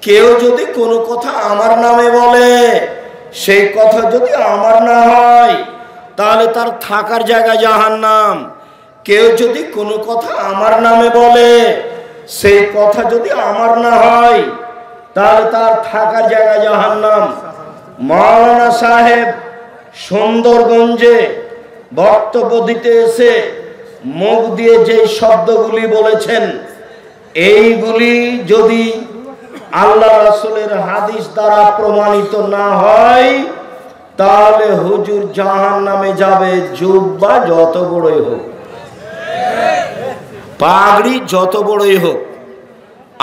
কেউ যদি কোনো কথা আমার নামে বলে, সেই কথা যদি আমার না হয় তাহলে তার থাকার জায়গা জাহান্নাম। কেউ যদি কোনো কথা আমার নামে বলে, সেই কথা যদি আমার না হয় তাহলে তার থাকার জায়গা জাহান্নাম। মাওলানা সাহেব সুন্দরগঞ্জে বক্তব্য দিতে এসে মুখ দিয়ে যে শব্দগুলি বলেছেন, এইগুলি যদি আল্লাহ রাসূলের হাদিস দ্বারা প্রমাণিত না হয় তাহলে হুজুর জাহান্নামে যাবে। জুব্বা যত বড়ই হোক, পাগড়ি যত বড়ই হোক,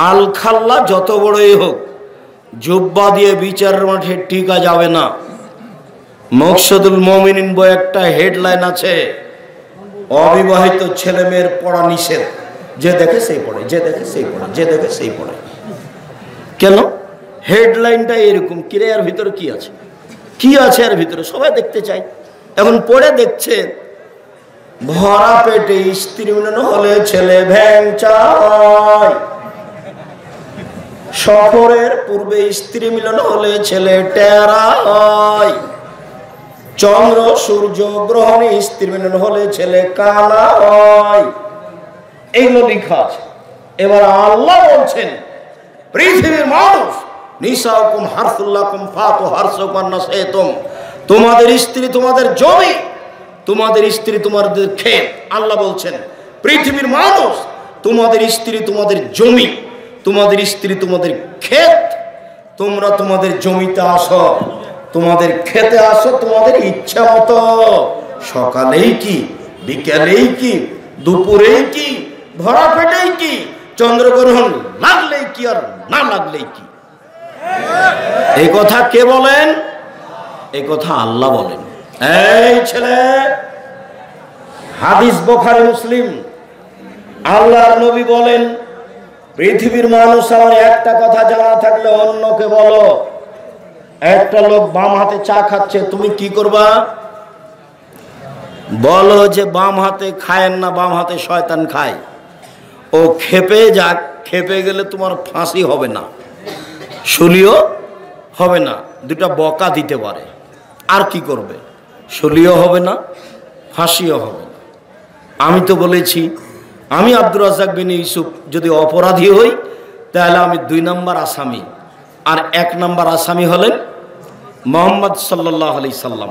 আলখাল্লা যত বড়ই হোক, জুব্বা দিয়ে বিচারের মাঠে টিকা যাবে না। মকসুদুল মুমিনিন বই একটা হেডলাইন আছে, অবিবাহিত ছেলে মেয়ের পড়া নিষেধ। যে দেখে সেই পড়ে, যে দেখে সেই পড়ে, যে দেখে সেই পড়ে। কেন হেডলাইনটা এরকম? কিরে এর ভিতরে কি আছে? কি আছে এর ভিতরে? সবাই দেখতে চায়। এখন পড়ে দেখছে, ভরা পেটে স্ত্রী মিলন হলে ছেলে ভ্যাংচা হয়, সফরের পূর্বে স্ত্রী মিলন হলে ছেলে টেরা হয়, চন্দ্র সূর্য গ্রহণে স্ত্রী মিলন হলে ছেলে কানা হয়। এইগুলো লেখা আছে। এবার আল্লাহ বলছেন, পৃথিবীর মানুষ, নিসাউকুম হারসুল্লাকুম ফাতু হারসাকুম নাসাইতুম, তোমাদের স্ত্রী তোমাদের জমি, তোমাদের স্ত্রী তোমাদের ক্ষেত। আল্লাহ বলছেন, পৃথিবীর মানুষ, তোমাদের স্ত্রী তোমাদের জমি, তোমাদের স্ত্রী তোমাদের ক্ষেত। তোমরা তোমাদের জমিতে আসো, তোমাদের খেতে আসো তোমাদের ইচ্ছা মতো, সকালেই কি, বিকেলেই কি, দুপুরেই কি, ভরা পেটেই কি, চন্দ্রগ্রহণ লাগলেই কি আর না লাগলেই কি। এই কথা কে বলেন? এই কথা আল্লাহ বলেন। এই ছেলে, হাদিস বুখারী মুসলিম, আল্লাহর নবী বলেন, পৃথিবীর মানুষ আমার একটা কথা জানা থাকলে অন্যকে বলো। একটা লোক বাম হাতে চা খাচ্ছে, তুমি কি করবা? বলো যে বাম হাতে খায়েন না, বাম হাতে শয়তান খায়। ও খেপে যাক, খেপে গেলে তোমার ফাঁসি হবে না, শুলিও হবে না, দুটা বকা দিতে পারে। আর কি করবে? শুলিও হবে না, ফাঁসিও হবে না। আমি তো বলেছি, আমি আব্দুর রাজ্জাক বিন ইউসুফ যদি অপরাধী হই তাহলে আমি 2 নম্বর আসামি, আর 1 নম্বর আসামি হলেন মুহাম্মদ সাল্লাল্লাহু আলাইহি সাল্লাম।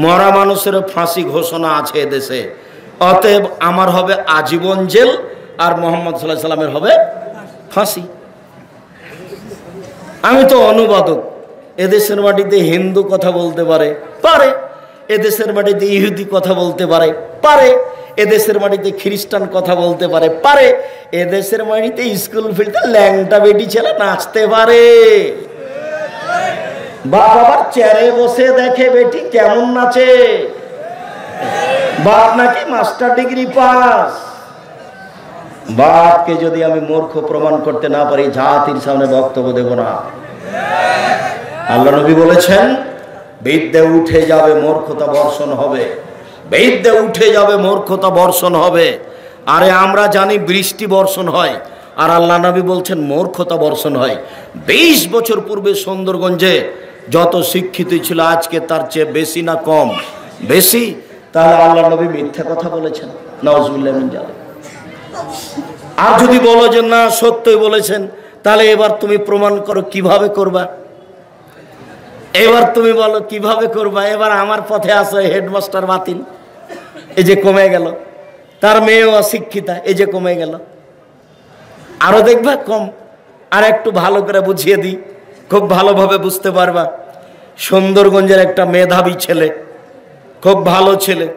মরা মানুষের ফাঁসি ঘোষণা আছে এদেশে, অতএব আমার হবে আজীবন জেল, আর মুহাম্মদ সাল্লাল্লাহু আলাইহি সাল্লামের হবে ফাঁসি। আমি তো অনুবাদক। এদেশের মাটিতে হিন্দু কথা বলতে পারে, পারে। এদেশের মাটিতে ইহুদি কথা বলতে পারে, পারে। এদেশের মাটিতে খ্রিস্টান কথা বলতে পারে, পারে। এদেশের মাটিতে স্কুল ফিল্ডে ল্যাংটা বেটি ছেলে নাচতে পারে। বাবার চেয়ারে বসে দেখে বেটি কেমন নাচে, বাপ নাকি মাস্টার ডিগ্রি পাস। বাপকে যদি আমি মূর্খ প্রমাণ করতে না পারি, জাতির সামনে বক্তব্য দেব না। আল্লাহ নবী বলেছেন, বিদ্যে উঠে যাবে, মূর্খতা বর্ষণ হবে। বিদ্যে উঠে যাবে, মূর্খতা বর্ষণ হবে। আরে আমরা জানি বৃষ্টি বর্ষণ হয়, আর আল্লাহ নবী বলছেন মূর্খতা বর্ষণ হয়। 20 বছর পূর্বে সুন্দরগঞ্জে যত শিক্ষিত ছিল আজকে তার চেয়ে বেশি না কম? বেশি। তাহলে আল্লাহ নবী মিথ্যা কথা বলেছেন, নাউজুবিল্লাহ মিন যালিক। আর যদি বলো যে না সত্যই বলেছেন, তাহলে এবার তুমি প্রমাণ করো, কিভাবে করবা? এবার তুমি বলো কিভাবে করবা? এবার আমার পথে আসো, হেডমাস্টার বাতিল, এই যে কমে গেল। তার মেয়েও অশিক্ষিতা, এই যে কমে গেল। আরো দেখবা কম। আর একটু ভালো করে বুঝিয়ে দিই, খুব ভালোভাবে বুঝতে পারবা। সুন্দরগঞ্জের একটা মেধাবী ছেলে, খুব ভালো ছেলে,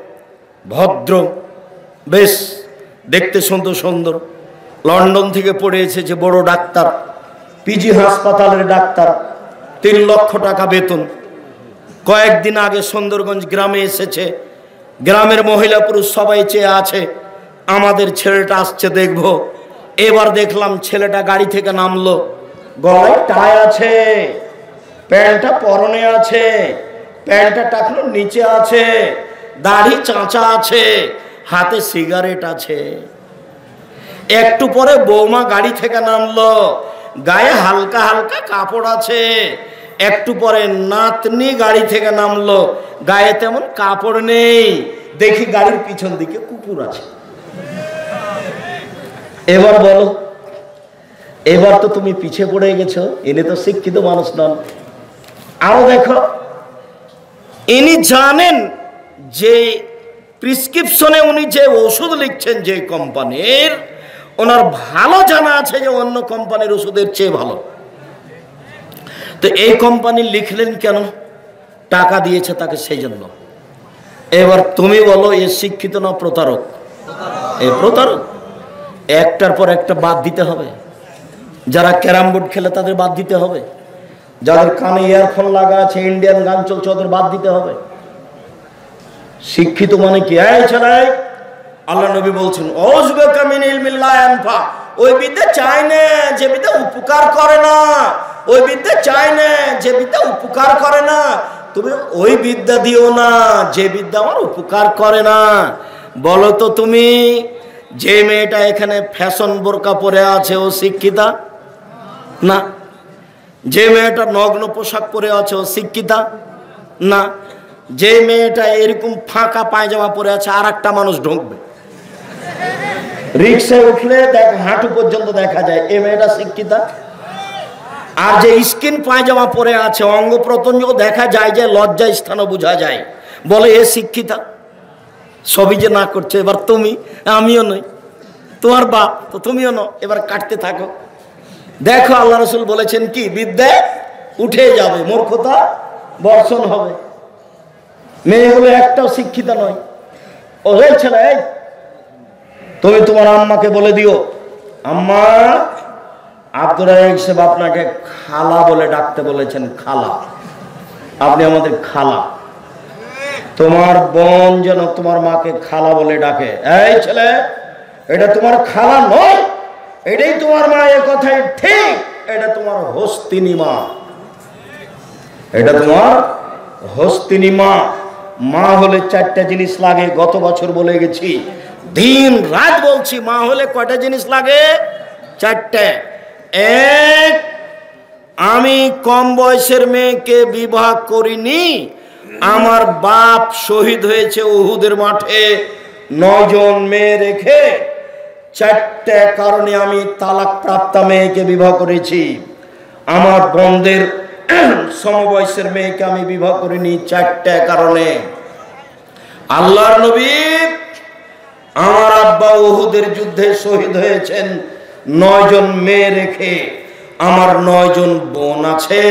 ভদ্র, বেশ দেখতে সুন্দর সুন্দর, লন্ডন থেকে পড়ে এসেছে, বড় ডাক্তার, পিজি হাসপাতালের ডাক্তার, 3 লক্ষ টাকা বেতন। কয়েকদিন আগে সুন্দরগঞ্জ গ্রামে এসেছে। গ্রামের মহিলা পুরুষ সবাই চেয়ে আছে আমাদের ছেলেটা আসছে দেখব। এবার দেখলাম ছেলেটা গাড়ি থেকে নামলো, গলায় টাই আছে, প্যান্টটা পরনে আছে, প্যান্টটা টাকলো নিচে আছে, দাড়ি চাঁচা আছে, হাতে সিগারেট আছে। একটু পরে বৌমা গাড়ি থেকে নামলো, গায়ে হালকা হালকা কাপড় আছে। একটু পরে নাতনি গাড়ি থেকে নামলো, গায়ে তেমন কাপড় নেই, দেখি গাড়ির পিছন দিকে কুকুর আছে। এবার বলো, এবার তো তুমি পিছে পড়ে গেছো, ইনি তো শিক্ষিত মানুষ নন। আরো দেখো, ইনি জানেন যে প্রেসক্রিপশনে উনি যে ওষুধ লিখছেন যে কোম্পানির, ওনার ভালো জানা আছে যে অন্য কোম্পানির ওষুধের চেয়ে ভালো। তো এই কোম্পানি লিখলেন কেন? টাকা দিয়েছে তাকে, সেই জন্য। এবার তুমি বলো, এ শিক্ষিত না প্রতারক? এ প্রতারক। একটার পর একটা বাদ দিতে হবে। যারা ক্যারাম বোর্ড খেলে তাদের বাদ দিতে হবে, যাদের কানে ইয়ারফোন লাগা আছে, ইন্ডিয়ান গান চলছে, ওদের বাদ দিতে হবে। শিক্ষিত মানে কি? এই ছেলে, আল্লাহ নবী বলছেন ওয়াজবাকা মিন ইলমিল্লাহ আনফা, ওই বিদ্যা চাই না যে বিদ্যা উপকার করে না, ওই বিদ্যা চাই না যে বিদ্যা উপকার করে না। তুমি ওই বিদ্যা দিও না যে বিদ্যা আমার উপকার করে না। বলো তো তুমি, যে মেয়েটা এখানে ফ্যাশন বোরকা পরে আছে ও শিক্ষিতা না? যে মেয়েটা নগ্ন পোশাক পরে আছে ও শিক্ষিতা না? যে মেয়েটা এরকম ফাঁকা পায়জামা পরে আছে, আর একটা মানুষ ঢুকবে, রিক্সায় উঠলে হাঁটু পর্যন্ত দেখা যায়, এ মেয়েটা শিক্ষিতা? আর যে স্কিন পায়জামা পরে আছে, অঙ্গ প্রত্যঙ্গ দেখা যায়, যে লজ্জা স্থানও বোঝা যায়, বলে এ শিক্ষিতা? সবই যে না করছে। এবার তুমি, আমিও নই, তোমার বাপ তো তুমিও নও, এবার কাটতে থাকো। দেখো আল্লাহ রাসূল বলেছেন কি, বিদ্যা উঠে যাবে, মূর্খতা বর্ষণ হবে। মেয়েগুলো একটাও শিক্ষিত নয়। ও ছেলে, তুমি তোমার আম্মাকে বলে দিও, আম্মা আব্দুর রাজ্জাক সাহেব আপনাকে খালা বলে ডাকতে বলেছেন, খালা, আপনি আমাদের খালা। তোমার বোন যেন তোমার মাকে খালা বলে ডাকে। এই ছেলে, এটা তোমার খালা নয়, এটাই তোমার মা, এ কথাই ঠিক। এটা তোমার হস্তিনী মা, এটা তোমার হস্তিনী মা। মা হলে চারটা জিনিস লাগে, গত বছর বলে গেছি, দিন রাত বলছি। মা হলে কয়টা জিনিস লাগে? চারটে। এক, আমি কম বয়সের মেয়েকে বিবাহ করিনি, আমার বাপ শহীদ হয়েছে উহুদের মাঠে 9 জন মেয়ে রেখে, 4টে কারণে আমি তালাক প্রাপ্ত মেয়েকে বিবাহ করেছি। আমার বোনদের সমবয়সের মেয়েকে আমি বিবাহ করিনি, 4টে কারণে। আল্লাহর নবী, আমার আব্বা উহুদের যুদ্ধে শহীদ হয়েছেন 9 জন মেয়ে রেখে, আমার 9 জন বোন আছে,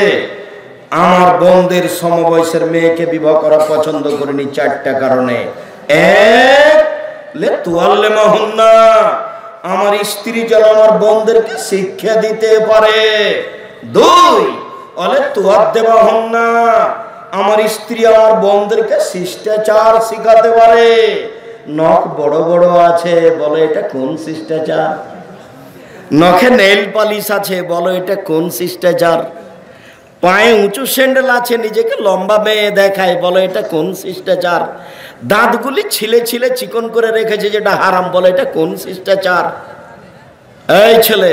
আমার বোনদের সমবয়সের মেয়েকে বিবাহ করা পছন্দ করিনি 4টে কারণে। এক, লেতুয়াল্লেমাহুন্না, আমার স্ত্রী যেন আমার বোনদেরকে শিক্ষা দিতে পারে। 2, অলে তুয়াদ্দেবাহুন্না, আমার স্ত্রী আমার বোনদেরকে শিষ্টাচার শিখাতে পারে। নখ বড় বড় আছে, বলো এটা কোন শিষ্টাচার? নখে নেল পালিশ আছে, বলো এটা কোন শিষ্টাচার? পায়ে উঁচু স্যান্ডেল আছে, নিজেকে লম্বা মেয়ে দেখায়, বলো এটা কোন শিষ্টাচার? দাঁতগুলি ছিলে ছিলে চিকন করে রেখেছে, যেটা হারাম, বলো এটা কোন শিষ্টাচার? এই ছেলে,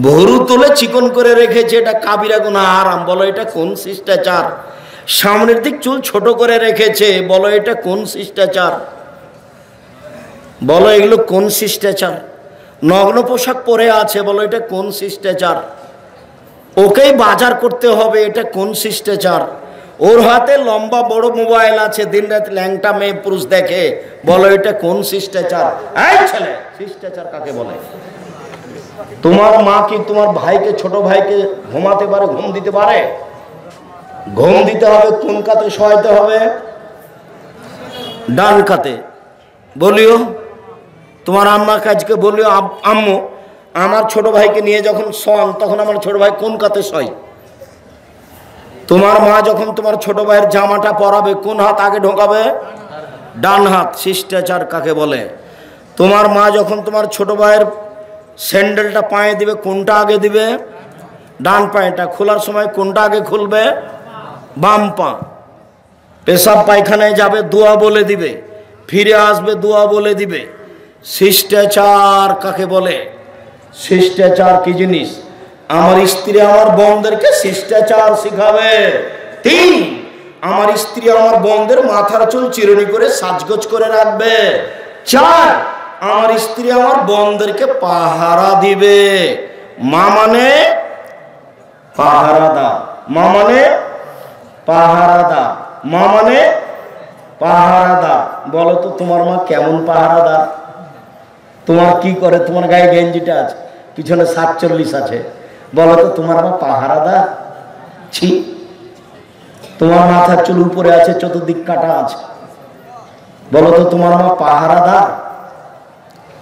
ভরু তুলে চিকন করে রেখেছে, এটা কাবিরা গুনাহ, হারাম, বলো এটা কোন শিষ্টাচার? সামনের দিক চুল ছোট করে রেখেছে, বলো এটা কোন শিষ্টাচার? বলো এগুলো কোন শিষ্টাচার? নগ্ন পোশাক পরে আছে, বলো এটা কোন শিষ্টাচার? ওকেই বাজার করতে হবে, এটা কোন শিষ্টাচার? ওর হাতে লম্বা বড় মোবাইল আছে, দিন রাত ল্যাংটা মেয়ে পুরুষ দেখে, বলো এটা কোন শিষ্টাচার? এই ছেলে, শিষ্টাচার কাকে বলে? তোমার মা কি তোমার ভাইকে, ছোট ভাইকে ঘুমাতে পারে, ঘুম দিতে পারে? ঘুম দিতে হবে কোন কাতে শোয়াইতে হবে? ডান কাতে। বলিও তোমার আম্মা কাজকে, বলিও আম্মু আমার ছোট ভাইকে নিয়ে যখন শোন, তখন আমার ছোট ভাই কোন কাতে শোয়? তোমার মা যখন তোমার ছোট ভাইয়ের জামাটা পরাবে, কোন হাত আগে ঢোকাবে? ডান হাত। শিষ্টাচার কাকে বলে? তোমার মা যখন তোমার ছোট ভাইয়ের স্যান্ডেলটা পায়ে দিবে, কোনটা আগে দিবে? ডান পায়েটা। খোলার সময় কোনটা আগে খুলবে? বাম পা। পেশাব পায়খানায় যাবে, দোয়া বলে দিবে, ফিরে আসবে, দোয়া বলে দিবে। শিষ্টাচার কাকে বলে? শিষ্টাচার কি জিনিস? আমার স্ত্রী আমার বোনদেরকে শিষ্টাচার শিখাবে। 3, আমার স্ত্রী আমার বোনদের মাথার চুল চিরুনি করে সাজগোজ করে রাখবে। 4, আমার স্ত্রী আমার বোনদেরকে পাহারা দিবে। মা মানে পাহারাদার, মা মানে পাহারাদার, মা মানে পাহারাদার। বলো তো তোমার মা কেমন পাহারাদার? তোমার কি করে? তোমার গায়ে গেঞ্জিটা আছে, পিছনে 47 আছে, বলো তো তোমার মা পাহারাদার? ছি। তোমার মাথার চুল উপরে আছে, চতুর্দিক কাটা আছে, বলো তো তোমার মা পাহারাদার?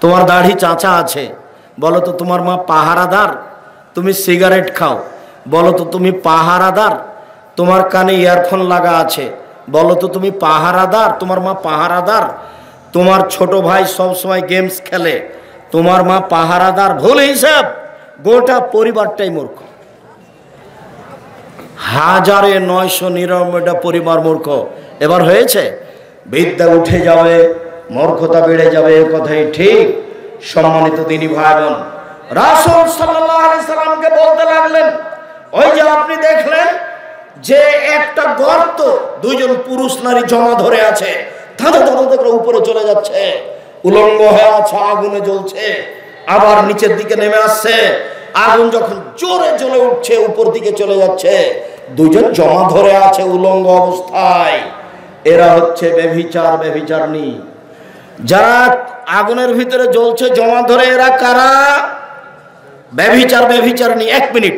তোমার দাড়ি চাঁচা আছে, বলো তো তোমার মা পাহারাদার? তুমি সিগারেট খাও, বলো তো তুমি পাহারাদার? তোমার কানে ইয়ারফোন লাগা আছে, বলো তো তুমি পাহারাদার? তোমার মা পাহারাদার? তোমার ছোট ভাই সব সময় গেমস খেলে, তোমার মা পাহারাদার? ভুল হিসাব। গোটা পরিবারটাই মূর্খ। 1999টা পরিবার মূর্খ। এবার হয়েছে, বিদ্যা উঠে যাবে, মূর্খতা বেড়ে যাবে, এ কথাই ঠিক। সম্মানিত দিনী ভাই বোন, রাসূল সাল্লাল্লাহু আলাইহি সাল্লামকে বলতে লাগলেন, ওই যে আপনি দেখলেন যে একটা গর্ত, দুইজন পুরুষ নারী জমা ধরে আছে, ধাঁধা ধাঁধা করে উপরে চলে যাচ্ছে, উলঙ্গ হয়ে আছে, আগুনে জ্বলছে, আবার নিচের দিকে নেমে আসছে, আগুন যখন জোরে জ্বলে উঠছে উপর দিকে চলে যাচ্ছে, দুইজন জমা ধরে আছে উলঙ্গ অবস্থায়। এরা হচ্ছে ব্যভিচার, ব্যভিচারণী। যারা আগুনের ভিতরে জ্বলছে জমা ধরে, এরা কারা? ব্যভিচার, ব্যভিচারণী। 1 মিনিট,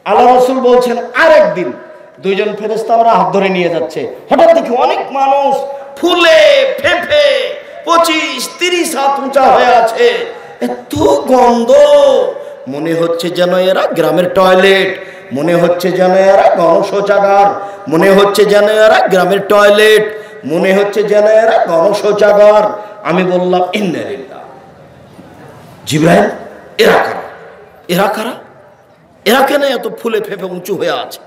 আল্লাহ রাসূল বলছেন আরেকদিন দুইজন ফেরেশতা ওরা হাত ধরে নিয়ে যাচ্ছে, হঠাৎ দেখি অনেক মানুষ ফুলে ফেঁপে 25-30 হাত উঁচা হয়ে আছে, এত গন্ধ, মনে হচ্ছে যেন এরা গ্রামের টয়লেট, মনে হচ্ছে যেন এরা গণশৌচাগার, মনে হচ্ছে যেন এরা গ্রামের টয়লেট, মনে হচ্ছে যেন এরা গণশৌচাগার। আমি বললাম ইন্না লিল্লাহ। জিবরাইল, এরা কারা? এরা কারা? এরা কেন এত ফুলে ফেঁপে উঁচু হয়ে আছে?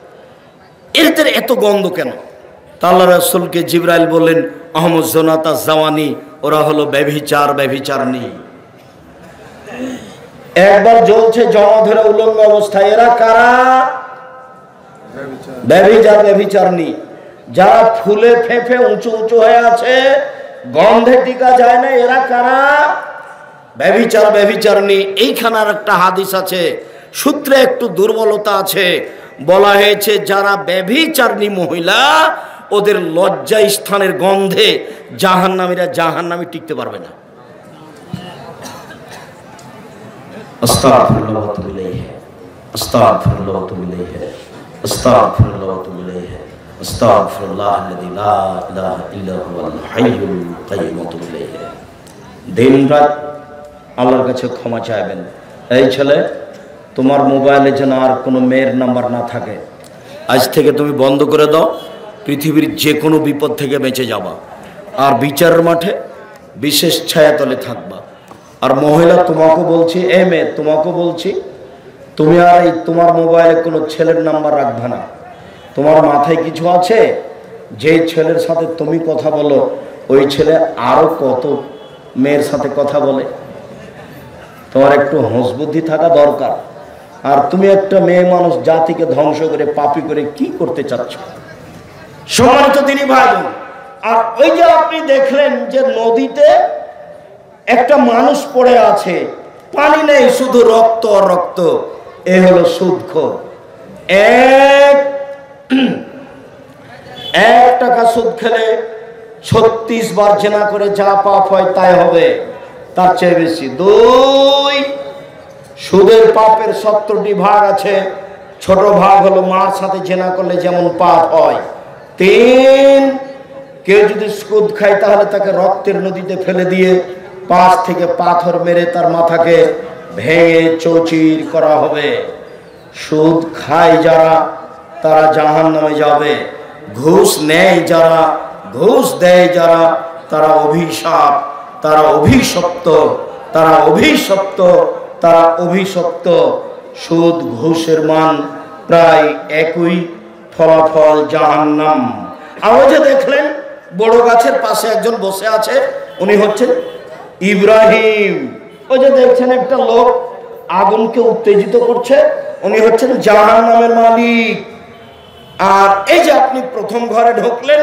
এদের এত গন্ধ কেন? তা আল্লাহ রাসূলকে জিবরাইল বললেন, আহমদ জোনাতা জাওয়ানি, ওরা হলো ব্যভিচার, ব্যভিচারণী। একবার জ্বলছে জমা ধরে উলঙ্গ অবস্থায়, এরা কারা? ব্যভিচার, ব্যভিচারণী। যারা ফুলে ফেঁপে উঁচু উঁচু হয়ে আছে, গন্ধে টিকা যায় না, এরা কারা? ব্যভিচার, ব্যভিচারণী। এইখানে আর একটা হাদিস আছে, সূত্রে একটু দুর্বলতা আছে। বলা হয়েছে যারা ব্যভিচারণী মহিলা, ওদের লজ্জা স্থানের গন্ধে জাহান্নামীরা জাহান্নামে টিকতে পারবে না। আস্তাগফিরুল্লাহ ওয়া আতুবু ইলাইহি, আস্তাগফিরুল্লাহ ওয়া আতুবু ইলাইহি, আস্তাগফিরুল্লাহ ওয়া আতুবু ইলাইহি, আস্তাগফিরুল্লাহাল্লাযী লা ইলাহা ইল্লা হুয়াল হাইয়ুল কাইয়্যুম ওয়া আতুবু ইলাইহি। দিনরাত আল্লাহর কাছে ক্ষমা চাইবেন। এই ছেলে, তোমার মোবাইলে যেন আর কোনো মেয়ের নাম্বার না থাকে, আজ থেকে তুমি বন্ধ করে দাও, পৃথিবীর যে কোনো বিপদ থেকে বেঁচে যাবা। আর বিচারের মাঠে বিশেষ ছায়াতলে থাকবা। আর মহিলা, তোমাকে বলছি, এ মেয়ে তোমাকে বলছি, তুমি আর এই তোমার মোবাইলে কোনো ছেলের নাম্বার রাখবে না। তোমার মাথায় কিছু আছে? যে ছেলের সাথে তুমি কথা বলো, ওই ছেলে আরো কত মেয়ের সাথে কথা বলে। তোমার একটু হোশ বুদ্ধি থাকা দরকার। আর তুমি একটা মেয়ে মানুষ, জাতিকে ধ্বংস করে পাপী করে কি করতে চাচ্ছ? সম্মানিত দিনী ভাই বোন, আর ওই যে আপনি দেখলেন যে নদীতে একটা মানুষ পড়ে আছে, পানি নেই, শুধু রক্ত আর রক্ত। এ হলো সুদখোর। এক টাকা সুদ খেলে 36 বার জেনা করে যা পাপ হয় তাই হবে, তার চেয়ে বেশি। 2, সুদের পাপের 70টি ভাগ আছে। ছোট ভাগ হলো মার সাথে জেনা করলে যেমন পাপ হয়। 3, কেউ যদি সুদ খায় তাহলে তাকে রক্তের নদীতে ফেলে দিয়ে 5 থেকে পাথর মেরে তার মাথাকে ভেঙে চৌচির করা হবে। সুদ খায় যারা, তারা জাহান্নামে যাবে। ঘুষ নেয় যারা, ঘুষ দেয় যারা, তারা অভিশাপ, তারা অভিশপ্ত, তারা অভিশপ্ত, তারা অভিশপ্ত। সুদ ঘুষের মান প্রায় একই, ফলাফল জাহান্নাম। আর যে দেখলেন বড় গাছের পাশে একজন বসে আছে, উনি হচ্ছেন ইব্রাহিম। ওই যে দেখছেন একটা লোক আগুনকে উত্তেজিত করছে, উনি হচ্ছেন জাহান্নামের মালিক। আর এই যে আপনি প্রথম ঘরে ঢুকলেন,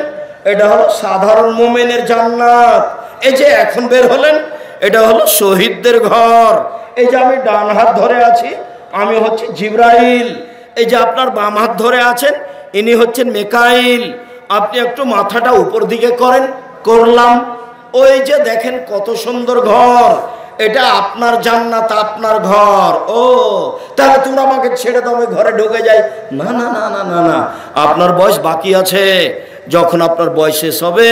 এটা হলো সাধারণ মুমিনের জান্নাত। এই যে এখন বের হলেন, এটা হলো শহীদদের ঘর। এই যে আমি ডান হাত ধরে আছি, আমি হচ্ছে জিবরাইল। এই যে আপনার বাম হাত ধরে আছেন, ইনি হচ্ছেন মিকাইল। আপনি একটু মাথাটা উপর দিকে করেন, করলাম। ওই যে দেখেন কত সুন্দর ঘর, এটা আপনার জান্নাত, আপনার ঘর। ও তাহলে তোমরা আমাকে ছেড়ে দাও, আমি ঘরে ঢুকে যাই? না না না না না না, আপনার বয়স বাকি আছে। যখন আপনার বয়স শেষ হবে,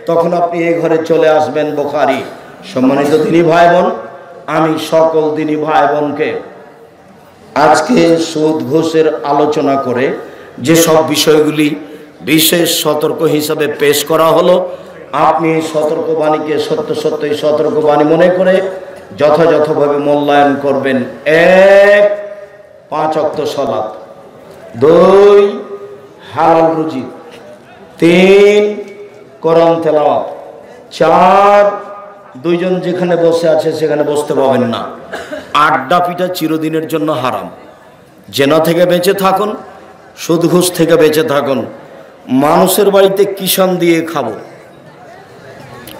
তখন আপনি এই ঘরে চলে আসবেন। বুখারী। সম্মানিত দিনী ভাই বোন, আমি সকল দিনী ভাই বোনকে আজকে সুদ ঘুষের আলোচনা করে যে সব বিষয়গুলি বিশেষ সতর্ক হিসাবে পেশ করা হলো, আপনি এই সতর্কবাণীকে সত্য সত্যই সতর্কবাণী মনে করে যথাযথভাবে মূল্যায়ন করবেন। 1, 5 ওয়াক্ত সালাত, 2, হালাল রুজি, 3, কোরআন তেলাওয়াত, 4, দুইজন যেখানে বসে আছে সেখানে বসতে পাবেন না। আড্ডা পিটা চিরদিনের জন্য হারাম। জেনা থেকে বেঁচে থাকুন, সুদ ঘুষ থেকে বেঁচে থাকুন। মানুষের বাড়িতে কিষান দিয়ে খাবো,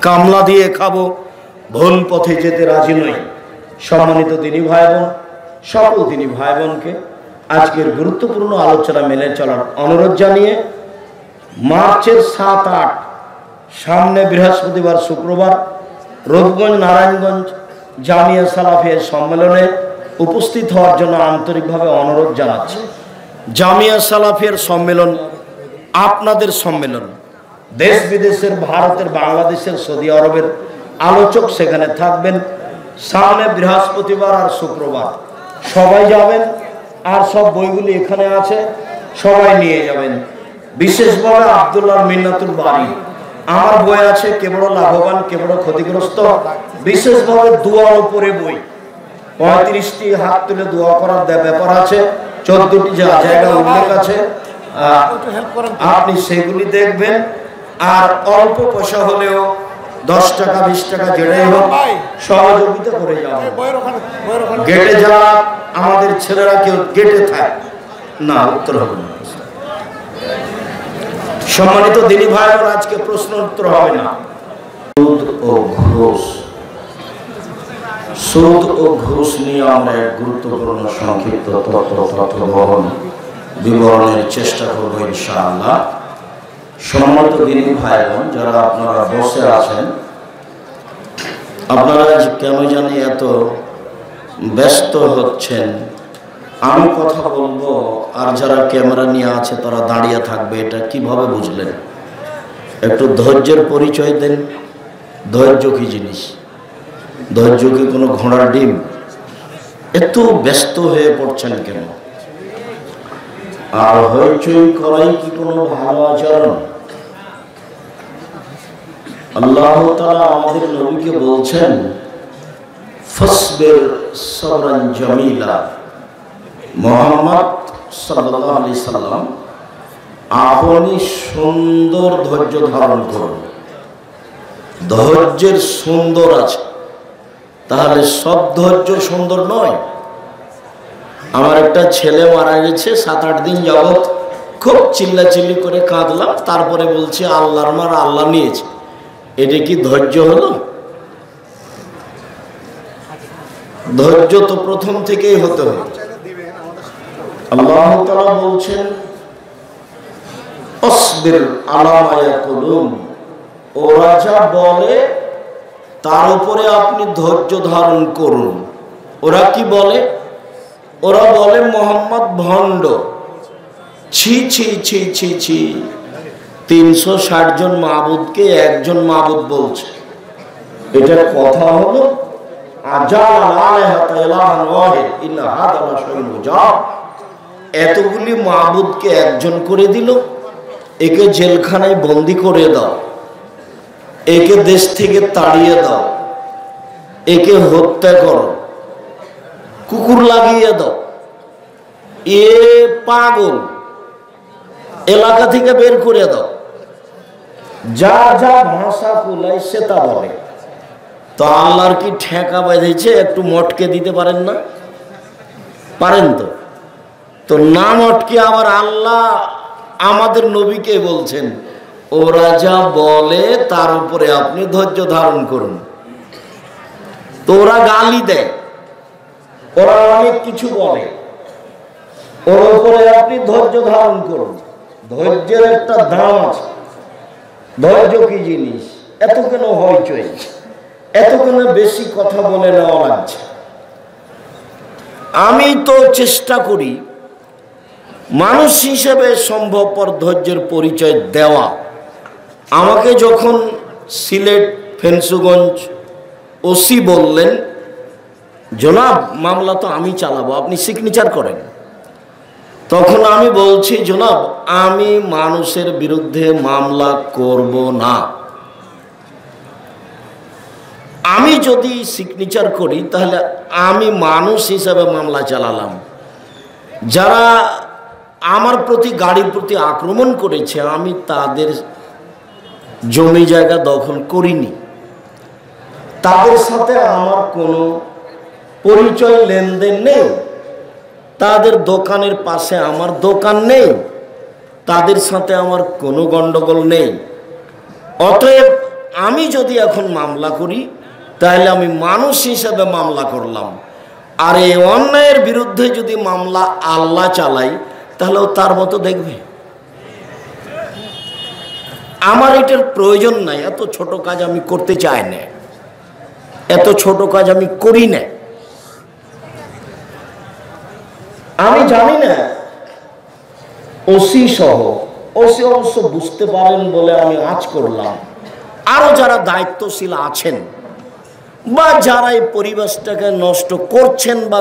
কামলা দিয়ে খাবো, ভুল পথে যেতে রাজি নই। সম্মানিত দিনী ভাই বোন, সকল দিনী ভাই বোনকে আজকের গুরুত্বপূর্ণ আলোচনা মেনে চলার অনুরোধ জানিয়ে মার্চের 7, 8 সামনে বৃহস্পতিবার, শুক্রবার রূপগঞ্জ নারায়ণগঞ্জ জামিয়া সালাফিয়া সম্মেলনে উপস্থিত হওয়ার জন্য আন্তরিকভাবে অনুরোধ জানাচ্ছি। জামিয়া সালাফিয়ার সম্মেলন আপনাদের সম্মেলন। দেশ বিদেশের, ভারতের, বাংলাদেশের, সৌদি আরবের আলোচক সেখানে থাকবেন। সামনে বৃহস্পতিবার আর শুক্রবার সবাই যাবেন। আর সব বইগুলি এখানে আছে, সবাই নিয়ে যাবেন। বিশেষভাবে আব্দুল্লাহ মিন্নাতুল বারী, আমার বই আছে কে বড় লাভবান কে বড় ক্ষতিগ্রস্ত, বিশেষভাবে দোয়ার উপরে বই। 35টি হাত তুলে দোয়া করার ব্যাপার আছে, 14টি জায়গা উল্লেখ আছে। আপনি সেগুলি দেখবেন। আর অল্প পয়সা হলেও 10 টাকা 20 টাকা যেটাই হোক সহযোগিতা করে যাবেন। গেটে যারা আমাদের ছেলেরা কেউ গেটে থাকে না, উত্তর হবে না। সম্মানিত দিনী ভাই বোন, আজকে প্রশ্ন উত্তর হবে না। সুদ ও ঘুষ, সুদ ও ঘুষ নিয়ে আমরা এক গুরুত্বপূর্ণ সংক্ষিপ্ত তথ্যবহন বিবরণের চেষ্টা করবো ইনশাআল্লাহ। সম্মানিত দিনী ভাই বোন, যারা আপনারা বসে আছেন, আপনারা কেন জানি এত ব্যস্ত হচ্ছেন। আমি কথা বলবো আর যারা ক্যামেরা নিয়ে আছে তারা দাঁড়িয়ে থাকবে, এটা কিভাবে বুঝলেন? একটু ধৈর্যের পরিচয় দেন। ধৈর্য কি জিনিস? ধৈর্য কি কোনো ঘোড়ার ডিম? এত ব্যস্ত হয়ে পড়ছেন কেন? আর হইচই করাই কি কোনো ভালো আচরণ? আল্লাহ তাআলা আমাদের নবীকে বলছেন, ফাসবির সাবরান জামিলা। মুহাম্মদ সাল্লাল্লাহু আলাইহি সাল্লাম, আপনি সুন্দর ধৈর্য ধারণ করুন। ধৈর্যের সুন্দর আছে, তাহলে সব ধৈর্য সুন্দর নয়। আমার একটা ছেলে মারা গেছে, 7-8 দিন যাবৎ খুব চিল্লাচিল্লি করে কাঁদলাম, তারপরে বলছে আল্লাহর মার আল্লাহ নিয়েছে। এটা কি ধৈর্য হলো? ধৈর্য তো প্রথম থেকেই হতে হবে। আল্লাহ তাআলা বলছেন, আসবির আলা মা ইয়াকুলুন, ওরা যা বলে তার উপরে আপনি ধৈর্য ধারণ করুন। ওরা কি বলে? ওরা বলে মোহাম্মদ ভণ্ড। ছি ছি ছি ছি ছি, 360 জন মাবুদকে একজন মাবুদ বলছে, এটা কথা হলো? এতগুলি মাবুদকে একজন করে দিল, একে জেলখানায় বন্দি করে দাও, একে দেশ থেকে তাড়িয়ে দাও, একে হত্যা করো, কুকুর লাগিয়ে দাও, এ পাগল, এলাকা থেকে বের করে দাও, যা যা ভাষা কুলাই সে তা বলে। তো আল্লাহর কি ঠেকা বেঁধেছে? একটু মটকে দিতে পারেন না? পারেন তো? তো নাম অটকে আবার আল্লাহ আমাদের নবীকে বলছেন, ওরা যা বলে তার উপরে আপনি ধৈর্য ধারণ করুন। তো ওরা গালি দেয়, ওরা অনেক কিছু বলে, ওর উপরে আপনি ধৈর্য ধারণ করুন। ধৈর্যের একটা দাম আছে। ধৈর্য কি জিনিস? এত কেন হইচই, এত কেন বেশি কথা বলে নেওয়া লাগছে? আমি তো চেষ্টা করি মানুষ হিসেবে সম্ভবপর ধৈর্যের পরিচয় দেওয়া। আমাকে যখন সিলেট ফেন্সুগঞ্জ ওসি বললেন, জনাব মামলা তো আমি চালাবো, আপনি সিগনেচার করেন, তখন আমি বলছি, জনাব আমি মানুষের বিরুদ্ধে মামলা করব না। আমি যদি সিগনেচার করি তাহলে আমি মানুষ হিসাবে মামলা চালালাম। যারা আমার প্রতি, গাড়ির প্রতি আক্রমণ করেছে, আমি তাদের জমি জায়গা দখল করিনি, তাদের সাথে আমার কোনো পরিচয় লেনদেন নেই, তাদের দোকানের পাশে আমার দোকান নেই, তাদের সাথে আমার কোনো গন্ডগোল নেই। অতএব আমি যদি এখন মামলা করি তাহলে আমি মানুষ হিসেবে মামলা করলাম। আর এই অন্যায়ের বিরুদ্ধে যদি মামলা আল্লাহ চালাই তাহলেও তার মতো দেখবে। আমার এটার প্রয়োজন নাই। এত ছোট কাজ আমি করতে চাই না, এত ছোট কাজ আমি করি না। আমি জানি না ওসি সহ, ওসি অবশ্য বুঝতে পারেন বলে আমি আজ করলাম, আরো যারা দায়িত্বশীল আছেন বা যারা এই পরিবেশটাকে নষ্ট করছেন বা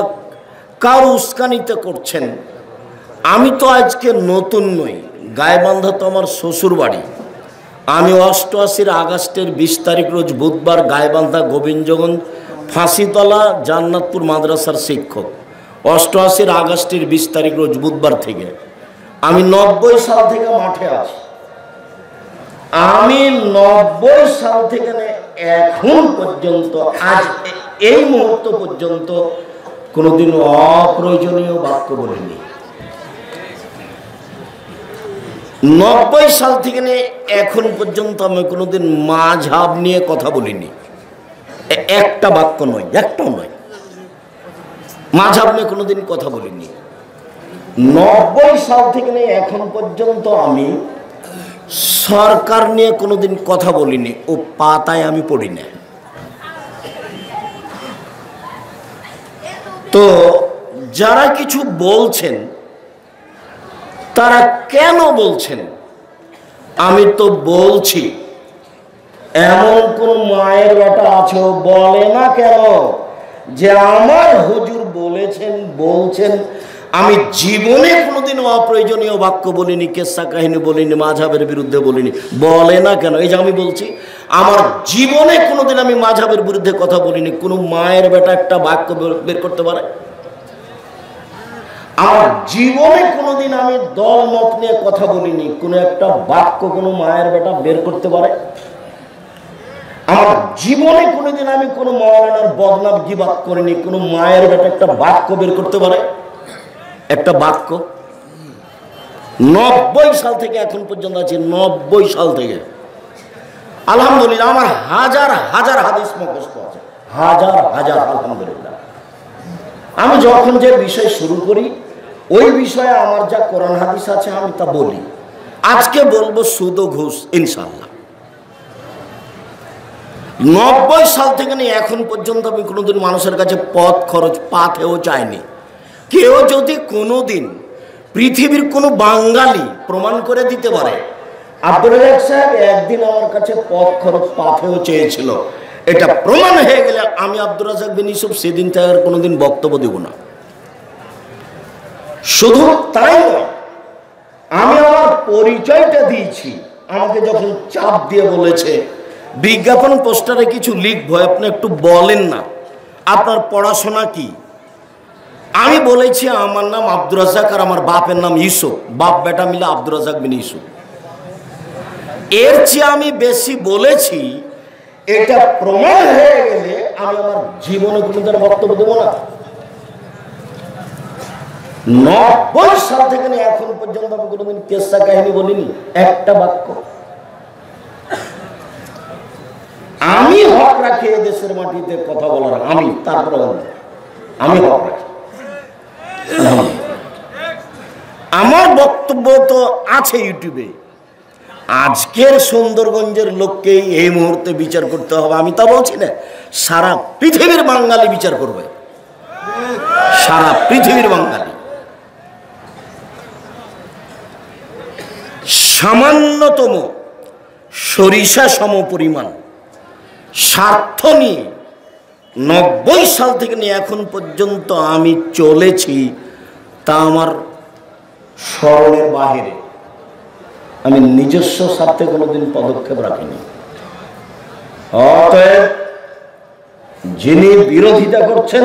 কারো উস্কানিতে করছেন। আমি তো আজকে নতুন নই, গাইবান্ধা তো আমার শ্বশুর বাড়ি। আমি 88 আগস্টের 20 তারিখ রোজ বুধবার গাইবান্ধা গোবিন্দগঞ্জ ফাঁসিতলা জান্নাতপুর মাদ্রাসার শিক্ষক। 88 আগস্টের 20 তারিখ রোজ বুধবার থেকে আমি 90 সাল থেকে মাঠে আছি। আমি 90 সাল থেকে এখন পর্যন্ত, আজ এই মুহূর্ত পর্যন্ত কোনোদিন অপ্রয়োজনীয় বাক্য বলিনি। 90 সাল থেকে এখন পর্যন্ত আমি কোনোদিন মাঝহাব নিয়ে কথা বলিনি। একটা বাক্য নয়, একটাও নয়। মাঝহাব নিয়ে কোনোদিন কথা বলিনি। 90 সাল থেকে এখন পর্যন্ত আমি সরকার নিয়ে কোনোদিন কথা বলিনি, ও পাতায় আমি পড়ি না। তো যারা কিছু বলছেন তারা কেন বলছেন? আমি তো বলছি, এমন কোন মায়ের বেটা আছে বলে না কেন যে আমার হুজুর বলেছেন, বলছেন। আমি জীবনে কোনোদিন অপ্রয়োজনীয় বাক্য বলিনি, কেসা কাহিনী বলিনি, মাঝহাবের বিরুদ্ধে বলিনি। বলে না কেন? এই যে আমি বলছি, আমার জীবনে কোনোদিন আমি মাঝহাবের বিরুদ্ধে কথা বলিনি। কোনো মায়ের বেটা একটা বাক্য বের করতে পারে? আমার জীবনে কোনোদিন আমি দল মত নিয়ে কথা বলিনি। কোনো একটা বাক্য কোনো মায়ের বেটা বের করতে পারে? আমার জীবনে কোনোদিন আমি কোনো মাওলানার বদনাম গীবাত করিনি। কোনো মায়ের বেটা একটা বাক্য বের করতে পারে? একটা বাক্য? 90 সাল থেকে এখন পর্যন্ত আছি, 90 সাল থেকে আলহামদুলিল্লাহ আমার হাজার হাজার হাদিস মুখস্থ আছে, হাজার হাজার, আলহামদুলিল্লাহ। আমি যখন যে বিষয় শুরু করি ওই বিষয়ে আমার যা কোরআন হাদিস আছে আমি তা বলি। আজকে বলবো সুদ ও ঘুষ, ইনশাআল্লাহ। 90 সাল থেকে এখন পর্যন্ত আমি কোনোদিন মানুষের কাছে পথ খরচ পাথেও চাইনি। কেউ যদি কোনোদিন পৃথিবীর কোনো বাঙালি প্রমাণ করে দিতে পারে আব্দুল রাজ্জাক সাহেব একদিন আমার কাছে পথ খরচ পাথেও চেয়েছিল, এটা প্রমাণ হয়ে গেলে আমি আব্দুর রাজ্জাক বিন ইউসুফ সেদিন থেকে আর কোনোদিন বক্তব্য দেব না। শুধু তাই নয়, আমি আমার পরিচয়টা দিয়েছি। আমাকে যখন চাপ দিয়ে বলেছে বিজ্ঞাপন পোস্টারে কিছু লিখবো, আপনি একটু বলেন না আপনার পড়াশোনা কি। আমি বলেছি আমার নাম আব্দুর রাজ্জাক আর আমার বাপের নাম ইউসুফ, বাপ বেটা মিলে আব্দুর রাজ্জাক বিন ইউসুফ। এর চেয়ে আমি বেশি বলেছি, এটা প্রমাণ হয়ে গেলে আমি আমার জীবনে কোনোদিন বক্তব্য দেবো না। 90 সাল থেকে নিয়ে এখন পর্যন্ত আমি কোনোদিন কেসা কাহিনী বলিনি, একটা বাক্য। আমি হক রাখি এ দেশের মাটিতে কথা বলার, আমি তারপরে আমি হক রাখি। আমার বক্তব্য তো আছে ইউটিউবে। আজকের সুন্দরগঞ্জের লোককে এই মুহূর্তে বিচার করতে হবে আমি তা বলছি না, সারা পৃথিবীর বাঙালি বিচার করবে, সারা পৃথিবীর বাঙালি। সামান্যতম সরিষা সম পরিমাণ স্বার্থ নিয়ে 90 সাল থেকে নিয়ে এখন পর্যন্ত আমি চলেছি, তা আমার স্মরণের বাহিরে। আমি নিজস্ব স্বার্থে কোনোদিন পদক্ষেপ রাখিনি। অতএব যিনি বিরোধিতা করছেন,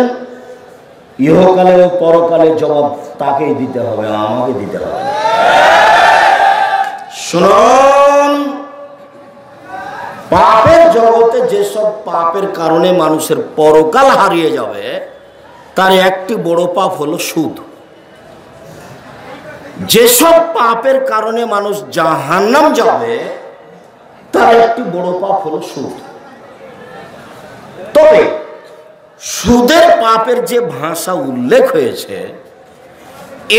ইহকালে ও পরকালে জবাব তাকেই দিতে হবে, আমাকে দিতে হবে। শুনুন, পাপের জগতে যেসব পাপের কারণে মানুষের পরকাল হারিয়ে যাবে, তার একটি বড় পাপ হলো সুদ। যেসব পাপের কারণে মানুষ জাহান্নাম যাবে, তার একটি বড় পাপ হলো সুদ। তবে সুদের পাপের যে ভাষা উল্লেখ হয়েছে,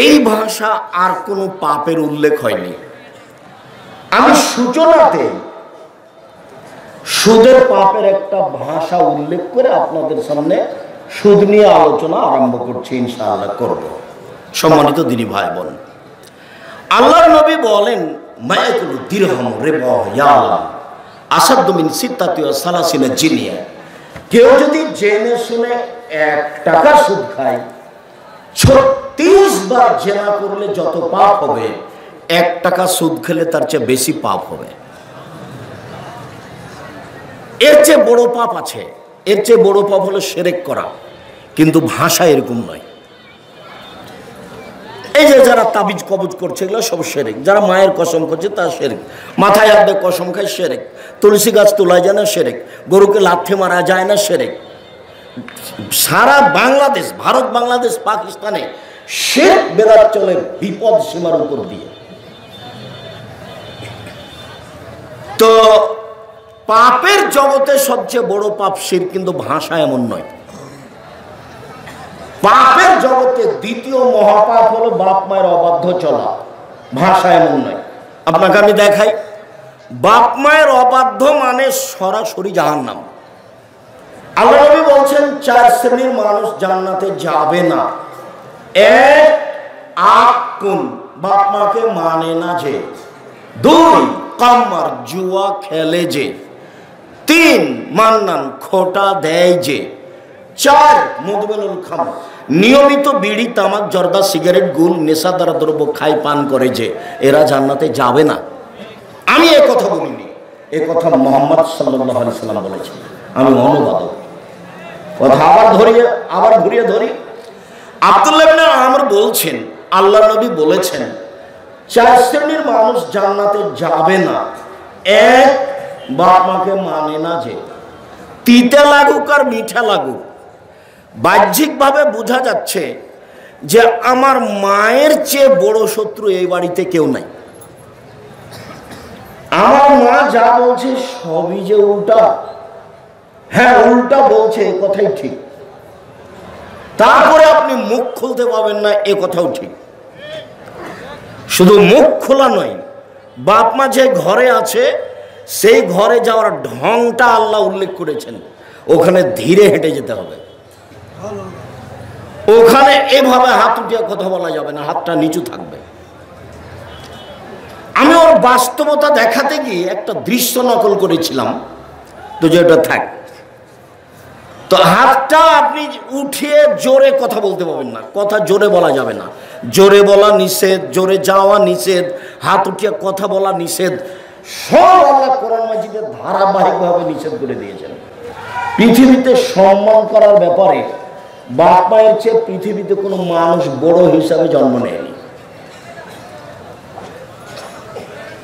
এই ভাষা আর কোনো পাপের উল্লেখ হয়নি। আমি সূচনাতে সুদের পাপের একটা ভাষা উল্লেখ করে আপনাদের সামনে সুদ নিয়ে আলোচনা আরম্ভ করছি, ইনশাআল্লাহ করব। সম্মানিত দিনী ভাই বোন, আল্লাহর নবী বলেন, মায়াকুল দিরহাম রিবা ইয়ালাম আসাদ্দু মিন সিত্তাতি ওয়া সালাসিনা জিনিয়া। কেউ যদি জেনে শুনে 1 টাকা সুদ খায়, 36 বার জেনা করলে যত পাপ হবে, 1 টাকা সুদ খেলে তার চেয়ে বেশি পাপ হবে। এর চেয়ে বড় পাপ আছে। এর চেয়ে বড় পাপ হলো শিরক করা, কিন্তু ভাষা এরকম নয়। এই যে যারা তাবিজ কবজ করছে, এগুলো সব শিরক। যারা মায়ের কসম করছে তা শিরক। মাথায় হাত দিয়ে কসম খায় শিরক। তুলসী গাছ তোলা যায় না শিরক। গরুকে লাথি মারা যায় না শিরক। সারা বাংলাদেশ, ভারত, বাংলাদেশ, পাকিস্তানে শিরক বেদাত চলে বিপদ সীমার উপর দিয়ে। তো পাপের জগতে সবচেয়ে বড় পাপ শিরক, কিন্তু ভাষা এমন নয়। পাপের জগতে দ্বিতীয় মহাপাপ হলো বাপ মায়ের অবাধ্য চলা, ভাষা এমন নয়। আপনাকে আমি দেখাই, বাপ মায়ের অবাধ্য মানে সরাসরি জাহান্নাম। আল্লাহ নবী বলছেন 4 শ্রেণীর মানুষ জান্নাতে যাবে না। 1, আকুন, বাপ মাকে মানে না যে। 2, কামার, জুয়া খেলে যে। 3, মান্নান, খোটা দেয় যে। 4, মুদমিনুল খামর, নিয়মিত বিড়ি, তামাক, জর্দা, সিগারেট, গুল, নেশাদার দ্রব্য খায়, পান করে যে। এরা জান্নাতে যাবে না। আমি এ কথা বলিনি, এ কথা মুহাম্মদ সাল্লাল্লাহু আলাইহি সাল্লাম বলেছেন। আমি অনুবাদক। কথা আবার ঘুরিয়ে ধরি। আব্দুল্লাহ ইবনে আমর বলছেন, আল্লাহ নবী বলেছেন 4 শ্রেণীর মানুষ জান্নাতে যাবে না। 1, বাপ মাকে মানে না যে। তিতা লাগুক আর মিঠা লাগুক, বাহ্যিকভাবে বোঝা যাচ্ছে যে আমার মায়ের চেয়ে বড় শত্রু এই বাড়িতে কেউ নাই। আমার মা যা বলছে সবই যে উল্টা। হ্যাঁ, উল্টা বলছে, এ কথাই ঠিক। তারপরে আপনি মুখ খুলতে পাবেন না, এ কথাও ঠিক। শুধু মুখ খোলা নয়, বাপ মা যে ঘরে আছে সেই ঘরে যাওয়ার ঢংটা আল্লাহ উল্লেখ করেছেন। ওখানে ধীরে হেঁটে যেতে হবে। ওখানে এভাবে হাত উঠিয়ে কথা বলা যাবে না, হাতটা নিচু থাকবে। আমি ওর বাস্তবতা দেখাতে গিয়ে একটা দৃশ্য নকল করেছিলাম, তো যেটা থাক। তো হাতটা আপনি উঠিয়ে জোরে কথা বলতে পারবেন না, কথা জোরে বলা যাবে না। জোরে বলা নিষেধ, জোরে যাওয়া নিষেধ, হাত উঠিয়ে কথা বলা নিষেধ। সব আল্লাহ কোরআন মাজিদে ধারাবাহিকভাবে নিষেধ করে দিয়েছেন। পৃথিবীতে সম্মান করার ব্যাপারে বাপ মায়ের চেয়ে পৃথিবীতে কোনো মানুষ বড় হিসাবে জন্ম নেয়নি।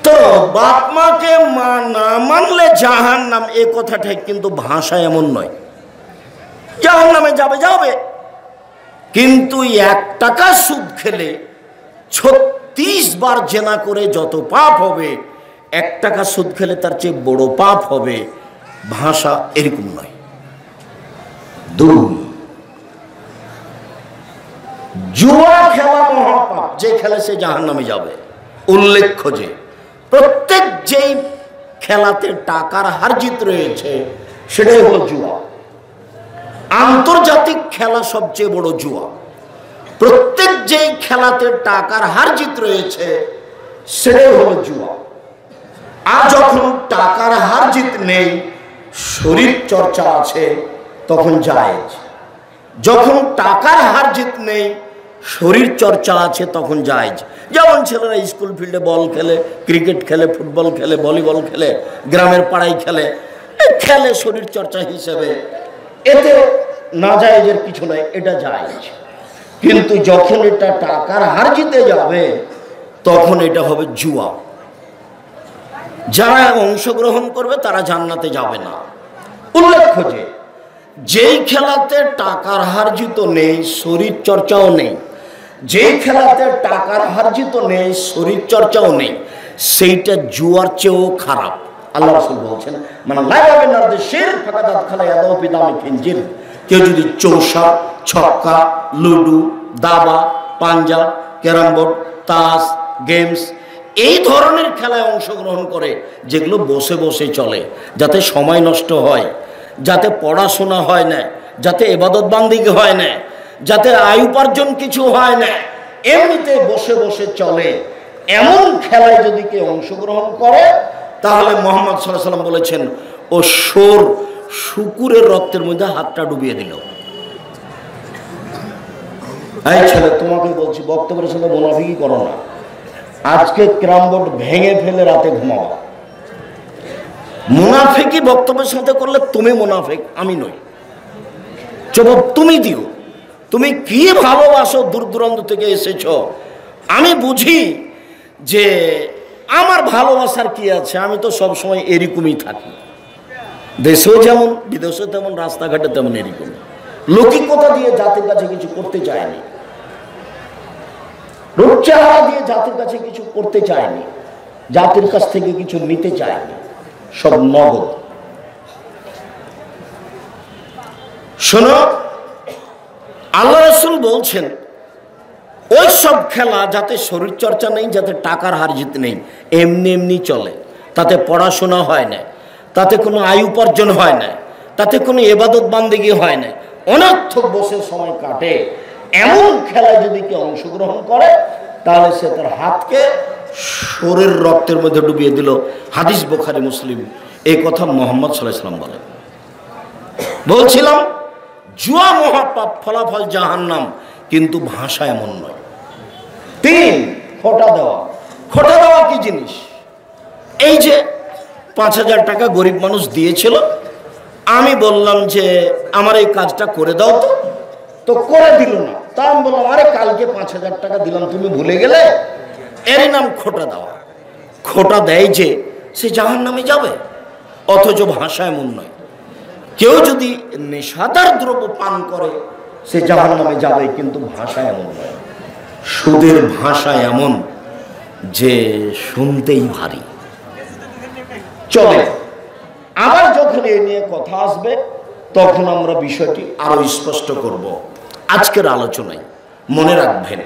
তো বাপ মাকে না মানলে জাহান্নাম, এ কথাটাই কিন্তু ভাষা এমন নয়। জাহান্নামে যাবে যাবে, কিন্তু 1 টাকা সুদ খেলে 36 বার জেনা করে যত পাপ হবে, 1 টাকা সুদ খেলে তার চেয়ে বড় পাপ হবে। ভাষা এরকম নয়। 2, জুয়া খেলা মহাপাপ, যে খেলে সে জাহান্নামে যাবে। উল্লেখ্য যে প্রত্যেক যেই খেলাতে টাকার হার জিত রয়েছে সেটাই হলো জুয়া। আন্তর্জাতিক খেলা সবচেয়ে বড় জুয়া। প্রত্যেক যেই খেলাতে টাকার হার জিত রয়েছে সেটাই হলো জুয়া। আর যখন টাকার হার জিত নেই, শরীর চর্চা আছে, তখন জায়েজ। যখন টাকার হার জিত নেই, শরীর চর্চা আছে, তখন জায়েজ। যেমন ছেলেরা স্কুল ফিল্ডে বল খেলে, ক্রিকেট খেলে, ফুটবল খেলে, ভলিবল খেলে, গ্রামের পাড়ায় খেলে, খেলে শরীর চর্চা হিসেবে, এতে নাজায়েজের কিছু নাই, এটা জায়েজ। কিন্তু যখন এটা টাকার হার জিতে যাবে, তখন এটা হবে জুয়া। যারা অংশগ্রহণ করবে তারা জান্নাতে যাবে না। উল্লেখ্য যে যেই খেলাতে টাকার হার জিত নেই, শরীর চর্চাও নেই, যেই খেলাতে টাকার হার জিত নেই, শরীর চর্চাও নেই, সেইটা জুয়ার চেয়েও খারাপ। আল্লাহ রাসূল বলছেন, মানে লাইবা নারদে শের ফাকাদাত খালা ইয়াদাও বিদামি খিনজির। কেউ যদি চৌসা, ছক্কা, লুডু, দাবা, পাঞ্জা, ক্যারাম বোর্ড, তাস, গেমস, এই ধরনের খেলায় অংশগ্রহণ করে, যেগুলো বসে বসে চলে, যাতে সময় নষ্ট হয়, যাতে পড়াশোনা হয় না, যাতে ইবাদত বান্দিগি হয় না, যাতে আয় উপার্জন কিছু হয় না, এমনিতে বসে বসে চলে, এমন খেলায় যদি কেউ অংশগ্রহণ করে, তাহলে মুহাম্মদ সাল্লাল্লাহু আলাইহি ওয়াসাল্লাম বলেছেন, ও শুকুরের রক্তের মধ্যে হাতটা ডুবিয়ে দিল। এই ছেলে, তোমাকে বলছি, বক্তব্যের সাথে মুনাফিকি করো না। আজকে ক্যারাম বোর্ড ভেঙে ফেলে রাতে ঘুমাও। মুনাফিকি বক্তব্যের সাথে করলে তুমি মুনাফিক, আমি নই। জবাব তুমি দিও। তুমি কি ভালোবাসো, দূর দূরান্ত থেকে এসেছ, আমি বুঝি যে আমার ভালোবাসার কি আছে, আমি তো সবসময় এরকমই থাকি। দেশেও যেমন, বিদেশেও তেমন, রাস্তাঘাটে তেমন এরকম। লৌকিকতা দিয়ে জাতির কাছে কিছু করতে চায়নি, রূপ চেহারা দিয়ে জাতির কাছে কিছু করতে চায়নি, জাতির কাছ থেকে কিছু নিতে চায়নি, সব নগদ। শোনো, আল্লাহ রাসূল বলছেন, ওই সব খেলা যাতে শরীর চর্চা নেই, যাতে টাকার হার জিত নেই, এমনি এমনি চলে, তাতে পড়াশোনা হয় না, তাতে কোনো আয় উপার্জন হয় না, তাতে কোনো ইবাদত বান্দেগি হয় না, অনর্থক বসে সময় কাটে, এমন খেলায় যদি কেউ অংশগ্রহণ করে, তাহলে সে তার হাতকে শরীর রক্তের মধ্যে ডুবিয়ে দিল। হাদিস বুখারী, মুসলিম। এই কথা মুহাম্মদ সাল্লাল্লাহু আলাইহি ওয়াসাল্লাম বলেন। বলছিলাম, জুয়া মহাপাপ, ফলাফল জাহান্নাম, কিন্তু ভাষা এমন নয়। 3, খোটা দেওয়া। খোটা দেওয়া কি জিনিস? এই যে 5,000 টাকা গরিব মানুষ দিয়েছিল, আমি বললাম যে আমার এই কাজটা করে দাও, তো করে দিল না। তা আমি বললাম, আরে কালকে 5,000 টাকা দিলাম, তুমি ভুলে গেলে? এরই নাম খোটা দেওয়া। খোটা দেয় যে সে জাহান্নামে যাবে, অথচ ভাষা এমন নয়। কেউ যদি নেশাদার দ্রব্য পান করে, সে জাহান্নামে যাবে, কিন্তু ভাষা এমন নয়। সুদের ভাষা এমন যে শুনতেই ভারী। চলে, আবার যখন এ নিয়ে কথা আসবে, তখন আমরা বিষয়টি আরো স্পষ্ট করব। আজকের আলোচনায় মনে রাখবেন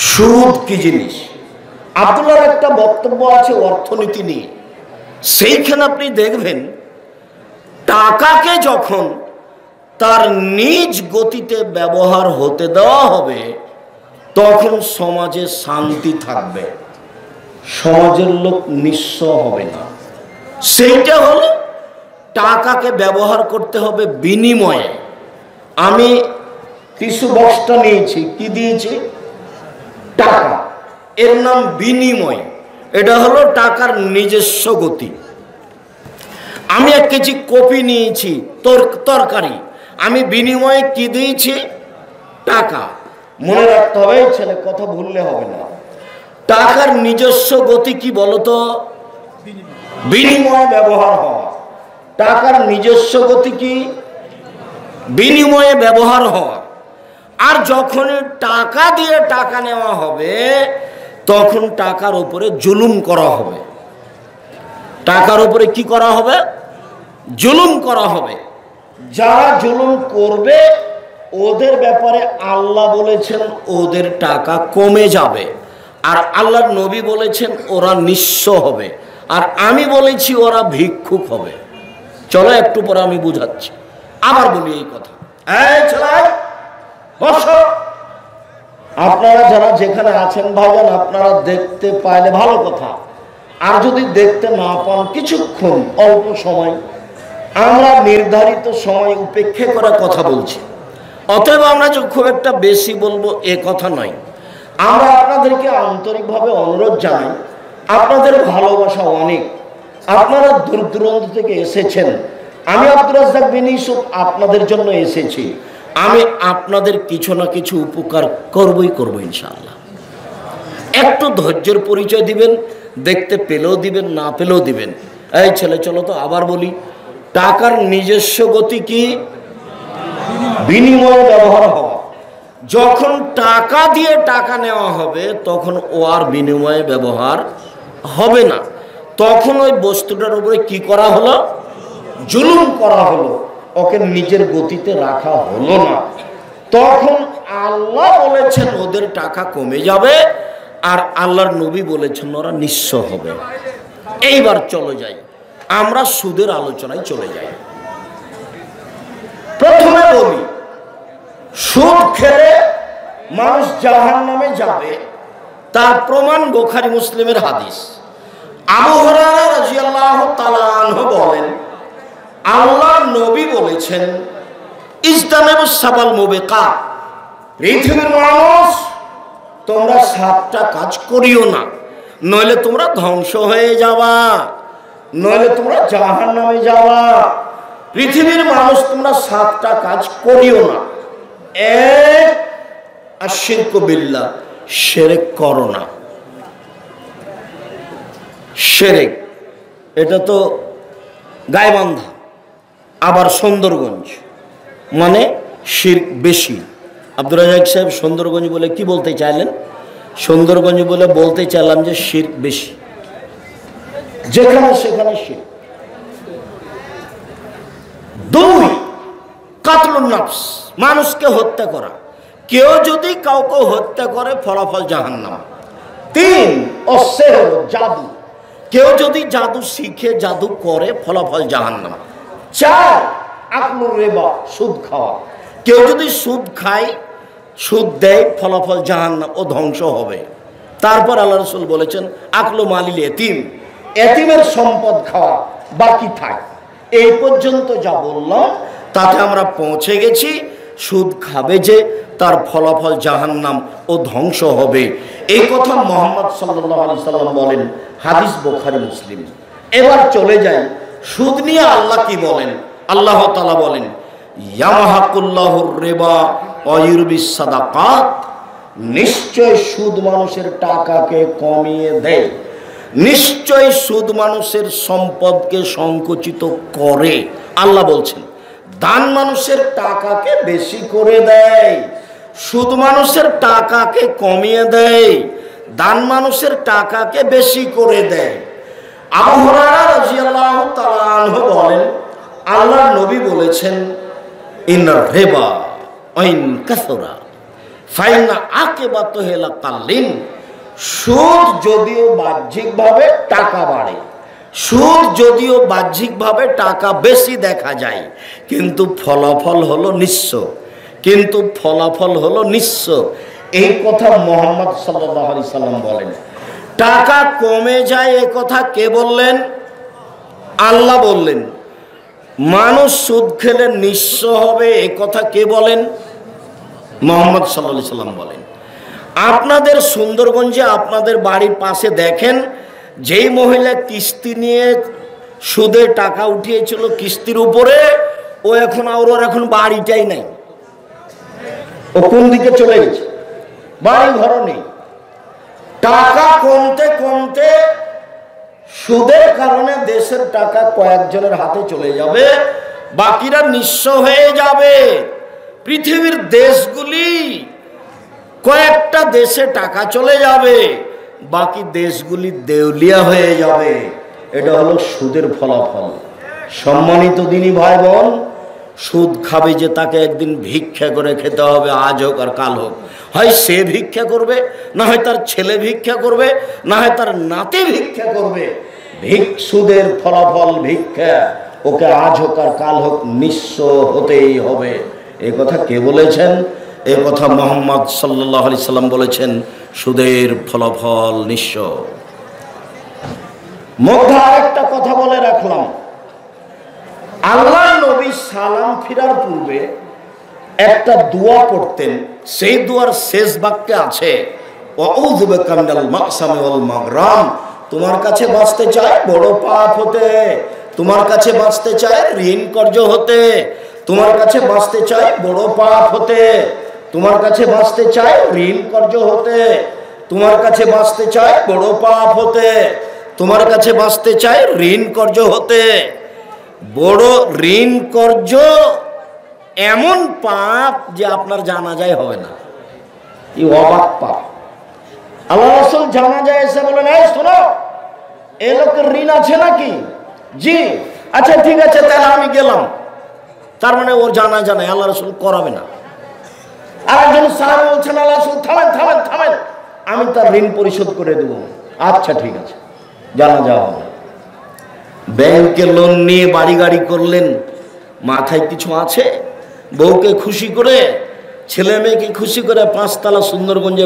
সুদ কি জিনিস। আব্দুল্লাহর একটা বক্তব্য আছে অর্থনীতি নিয়ে, সেইখানে আপনি দেখবেন টাকাকে যখন তার নিজ গতিতে ব্যবহার হতে দেওয়া হবে, তখন সমাজে শান্তি থাকবে, সমাজের লোক নিঃস্ব হবে না। সেইটা হলো টাকাকে ব্যবহার করতে হবে বিনিময়ে। আমি টিস্যু বক্সটা নিয়েছি, কি দিয়েছি? টাকা। এর নাম বিনিময়। এটা হলো টাকার নিজস্ব গতি। আমি 1 কেজি কপি নিয়েছি, তরকারি, আমি বিনিময়ে কি দিয়েছি? টাকা। মনে রাখতে হবে, ছেলে, কথা ভুললে হবে না। টাকার নিজস্ব গতি কি বলতো? বিনিময়ে ব্যবহার হওয়া। টাকার নিজস্ব গতি কি? বিনিময়ে ব্যবহার হওয়া। আর যখন টাকা দিয়ে টাকা নেওয়া হবে তখন টাকার উপরে জুলুম করা হবে। টাকার উপরে কি করা হবে? জুলুম করা হবে। যারা জুলুম করবে ওদের ব্যাপারে আল্লাহ বলেছেন ওদের টাকা কমে যাবে, আর আল্লাহর নবী বলেছেন ওরা নিঃস্ব হবে, আর আমি বলেছি ওরা ভিক্ষুক হবে। চলো একটু পরে আমি বুঝাচ্ছি। আবার বলি এই কথা। এই ছেলে বসো। আপনারা যারা যেখানে আছেন ভাইজান, আপনারা দেখতে পাইলে ভালো কথা, আর যদি দেখতে না পান কিছুক্ষণ অল্প সময়, আমরা নির্ধারিত সময় উপেক্ষা করে কথা বলছি। অতএব আমরা যে খুব একটা বেশি বলবো এ কথা নয়। আমরা আপনাদেরকে আন্তরিকভাবে অনুরোধ জানাই, আপনাদের ভালোবাসা অনেক, আপনারা দূর দূরান্ত থেকে এসেছেন। আমি আব্দুর রাজ্জাক বিন ইউসুফ আপনাদের জন্য এসেছি। আমি আপনাদের কিছু না কিছু উপকার করবই করবো ইনশাআল্লাহ। একটু ধৈর্যের পরিচয় দিবেন, দেখতে পেলেও দিবেন, না পেলেও দিবেন। এই ছেলে চলো তো আবার বলি, টাকার নিজস্ব গতি কি? বিনিময়ে ব্যবহার হওয়া। যখন টাকা দিয়ে টাকা নেওয়া হবে তখন ও আর বিনিময়ে ব্যবহার হবে না, তখন ওই বস্তুটার উপরে কি করা হলো? জুলুম করা হলো, ওকে নিজের গতিতে রাখা হলো না। তখন আল্লাহ বলেছেন ওদের টাকা কমে যাবে, আর আল্লাহর নবী বলেছেন ওরা নিঃস্ব হবে। এইবার চলে যাই, আমরা সুদের আলোচনায় চলে যাই। প্রথমে বলি, সুদ খেলে মানুষ জাহান্নামে যাবে তার প্রমাণ বুখারী মুসলিমের হাদিস। আবু হুরায়রা রাদিয়াল্লাহু তাআলা আনহু বলেন, আল্লাহর নবী বলেছেন, ইজতানিবুস সাবাল মুবিকাত, পৃথিবীর মানুষ তোমরা 7টা কাজ করিও না, নইলে তোমরা ধ্বংস হয়ে যাবা, নইলে তোমরা জাহান্নামে যাবা। পৃথিবীর মানুষ তোমরা 7টা কাজ করিও না। এক, আশিরকু বিল্লাহ, শিরক করো না। শিরক এটা তো গাইবান্ধা, আবার সুন্দরগঞ্জ মানে শিরক বেশি। আব্দুর রাজ্জাক সাহেব সুন্দরগঞ্জ বলে কি বলতে চাইলেন? সুন্দরগঞ্জ বলে বলতে চাইলাম যে শিরক বেশি, যেখানে সেখানে শিরক। 2, কাতলুন নফস, মানুষকে হত্যা করা। কেউ যদি কাউকে হত্যা করে ফলাফল জাহান্নাম। 3, অসেহর, জাদু। কেউ যদি জাদু শিখে জাদু করে ফলাফল জাহান্নাম। 4, আকলুর রিবা, সুদ খাওয়া। কেউ যদি সুদ খায়, সুদ দেয়, ফলাফল জাহান্নাম, ও ধ্বংস হবে। তারপর আল্লাহ রাসূল বলেছেন আকলু মালিল ইতিম, এতিমের সম্পদ খাওয়া বাকি থাক। এই পর্যন্ত যা বললাম তাতে আমরা পৌঁছে গেছি। সুদ খাবে যে তার ফলাফল জাহান্নাম ও ধ্বংস হবে, এই কথা মুহাম্মদ সাল্লাল্লাহু আলাইহি সাল্লাম বলেন, হাদিস বুখারী মুসলিম। এবার চলে যাই, সুদ নিয়ে আল্লাহ কি বলেন। আল্লাহ তাআলা বলেন, ইয়ামহাকুল্লাহুর রিবা ওয়া ইউরবিস সাদাকাত, নিশ্চয় সুদ মানুষের টাকাকে কমিয়ে দেয়, নিশ্চয় সুদ মানুষের সম্পদকে সংকুচিত করে। আল্লাহ বলছেন দান মানুষের টাকাকে বেশি করে দেয়, সুদ মানুষের টাকাকে কমিয়ে দেয়, দান মানুষের টাকাকে বেশি করে দেয়। আবু হুরায়রা রাদিয়াল্লাহু তাআলা আনহু বলেন, আল্লাহর নবী বলেছেন, ইন্নার রিবা আইন কাসরা ফাইনা আকিবাতুহু লাকাল্লিন, সুদ যদিও বাহ্যিকভাবে টাকা বাড়ে, সুদ যদিও বাহ্যিকভাবে টাকা বেশি দেখা যায়, কিন্তু ফলাফল হলো নিঃস্ব, কিন্তু ফলাফল হলো নিঃস্ব। এই কথা মুহাম্মদ সাল্লাল্লাহু আলাইহি সাল্লাম বলেন। টাকা কমে যায় এ কথা কে বললেন? আল্লাহ বললেন। মানুষ সুদ খেলে নিঃস্ব হবে এ কথা কে বলেন? মুহাম্মদ সাল্লাল্লাহু আলাইহি সাল্লাম বলেন। আপনাদের সুন্দরগঞ্জে আপনাদের বাড়ির পাশে দেখেন, যেই মহিলা কিস্তি নিয়ে সুদের টাকা উঠিয়েছিল কিস্তির উপরে, ও এখন ওর এখন বাড়িটাই নাই, ও কোন দিকে চলে গেছে, বাড়ি ঘর নেই। টাকা কমতে কমতে সুদের কারণে দেশের টাকা কয়েকজনের হাতে চলে যাবে, বাকিরা নিঃস্ব হয়ে যাবে। পৃথিবীর দেশগুলি কয়েকটা দেশে টাকা চলে যাবে, বাকি দেশগুলি দেউলিয়া হয়ে যাবে। এটা হলো সুদের ফলাফল। সম্মানিত দিনী ভাই বোন, সুদ খাবে যে তাকে একদিন ভিক্ষা করে খেতে হবে, আজ হোক আর কাল হোক। হয় সে ভিক্ষা করবে, না হয় তার ছেলে ভিক্ষা করবে, না হয় তার নাতি ভিক্ষা করবে। সুদের ফলাফল ভিক্ষা, ওকে আজ হোক আর কাল হোক নিঃস্ব হতেই হবে। এ কথা কে বলেছেন? এ কথা মুহাম্মদ সাল্লাল্লাহু আলাইহি সাল্লাম বলেছেন, সুদের ফলাফল নিঃস্ব। মধ্যে আরেকটা কথা বলে রাখলাম, আল্লাহ নবী সালাম ফিরার পূর্বে একটা দোয়া পড়তেন। সেই দোয়ার শেষ বাক্যে আছে, আউযু বিকা মিনাল মাকসামি ওয়াল মাগরাম। তোমার কাছে বাঁচতে চায় বড় পাপ হতে, তোমার কাছে বাঁচতে চায় ঋণ কর্জ হতে, তোমার কাছে বাঁচতে চায় বড় পাপ হতে, তোমার কাছে বাঁচতে চায় ঋণ কর্জ হতে, তোমার কাছে বাঁচতে চায় বড় পাপ হতে, তোমার কাছে বাঁচতে চায় ঋণ কর্জ হতে। বড় ঋণ কর্জ এমন পাপ যে আপনার জানাজায় হবে না, এই অবাক পাপ। আল্লাহ রাসূল জানাজায় এসে বলেন, এই শোনো, এ লোকের ঋণ আছে নাকি? জি। আচ্ছা ঠিক আছে, তাহলে আমি গেলাম। তার মানে ওর জানাজা নাই, আল্লাহ রাসূল করাবে না। আর একজন সাহাবী বলছেন, আল্লাহ রাসূল থামেন থামেন থামেন, আমি তার ঋণ পরিশোধ করে দেব। আচ্ছা ঠিক আছে, জানাজা হবে। ব্যাংকে লোন নিয়ে বাড়ি গাড়ি করলেন, মাথায় কিছু আছে? বউকে খুশি করে, ছেলে মেয়েকে খুশি করে 5 তলা সুন্দরগঞ্জে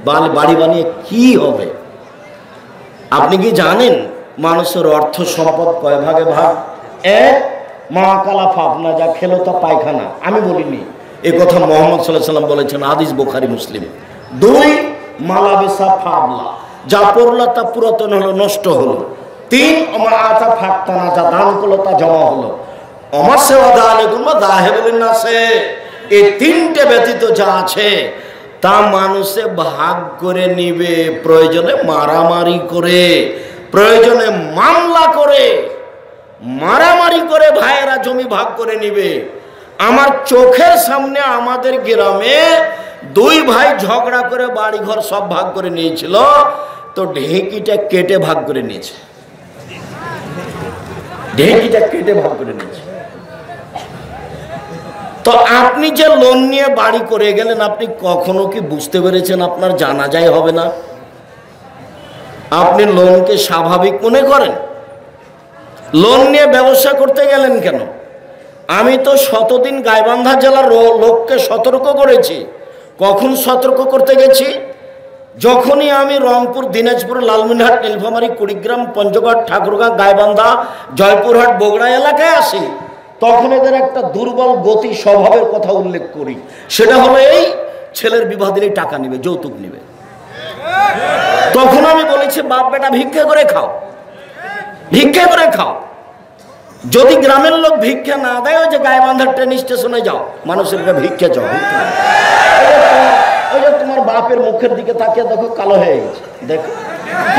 বাড়ি বানিয়ে কি হবে? আপনি কি জানেন মানুষের অর্থ সম্পদ কয় ভাগে ভাগ? এক, মা কালা ফাফনা, যা খেলো তা পায়খানা। আমি বলিনি, এ কথা মুহাম্মদ সাল্লাল্লাহু আলাইহি সাল্লাম বলেছেন, হাদিস বুখারী মুসলিম। 2, মালাবেসা ফাবলা, যা পড়লো তা পুরাতন হলো, নষ্ট হলো। 3, আমার আতা ফাক্তানা, যা দান করলো তা জমা হলো। আমার সেবা দালেকুম দাহেবুলিন নাসে, এই 3টে ব্যতীত যা আছে তা মানুষে ভাগ করে নিবে, প্রয়োজনে মারামারি করে, প্রয়োজনে মামলা করে, মারামারি করে ভাইয়েরা জমি ভাগ করে নিবে। আমার চোখের সামনে আমাদের গ্রামে 2 ভাই ঝগড়া করে বাড়িঘর সব ভাগ করে নিয়েছিল, তো ঢেঁকিটা কেটে ভাগ করে নিয়েছে, ঢেঁকিটা কেটে ভাগ করে নিয়েছে। তো আপনি যে লোন নিয়ে বাড়ি করে গেলেন, আপনি কখনো কি বুঝতে পেরেছেন আপনার জানাজাই হবে না? আপনি লোনকে স্বাভাবিক মনে করেন? লোন নিয়ে ব্যবসা করতে গেলেন কেন? আমি তো শতদিন গাইবান্ধা জেলার লোককে সতর্ক করেছি। কখন সতর্ক করতে গেছি? যখনই আমি রংপুর, দিনাজপুর, লালমনিরহাট, নীলফামারী, কুড়িগ্রাম, পঞ্চগড়, ঠাকুরগাঁ, গাইবান্ধা, জয়পুরহাট, বগুড়া এলাকায় আসি, তখন এদের একটা দুর্বল গতি স্বভাবের কথা উল্লেখ করি। সেটা হলো এই, ছেলের বিবাহ দিলে টাকা নিবে, যৌতুক নিবে। তখন আমি বলেছি, বাপ বেটা ভিক্ষা করে খাও, ভিক্ষা করে খাও। যদি গ্রামের লোক ভিক্ষা না দেয়, ওই যে গাইবান্ধার ট্রেন স্টেশনে যাও, মানুষের ভিক্ষা চাও। ওই যে তোমার বাপের মুখের দিকে তাকিয়ে দেখো, কালো হয়ে গেছে, দেখো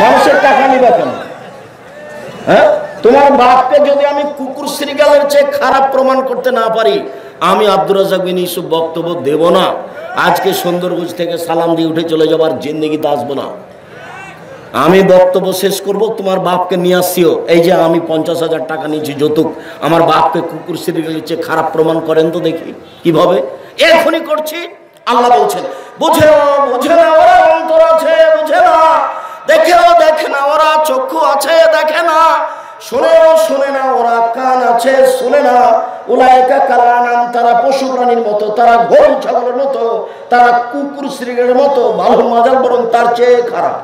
মানুষের টাকা নিবে কেন? হ্যাঁ, তোমার বাপকে যদি আমি কুকুর শ্রীগালের চেয়ে খারাপ প্রমাণ করতে না পারি, আমি আব্দুর রাজ্জাক বিন ইউসুফ বক্তব্য দেব না। আজকে সুন্দরগঞ্জ থেকে সালাম দিয়ে উঠে চলে যাবার জিন্দেগিতে আসবো না। আমি বক্তব্য শেষ করব, তোমার বাপকে নিয়ে আসছিও, এই যে আমি 50,000 টাকা নিয়েছি যৌতুক, আমার বাপকে কুকুর শ্রীগালের চেয়ে খারাপ প্রমাণ করেন তো দেখি কিভাবে। এখনই করছি। আল্লাহ বলছেন, বুঝে বুঝে না ওরা অন্তর আছে, বুঝে না, দেখেও দেখে না ওরা চক্ষু আছে, দেখে না, শুনেও শুনে না ওরা কান আছে, শুনে না। উলাইকা কালানাম, তারা পশু প্রাণীর মতো, তারা গরু ছাগলের মতো, তারা কুকুর শ্রীগালের মতো, ভালো মাজাল বরং তার চেয়ে খারাপ।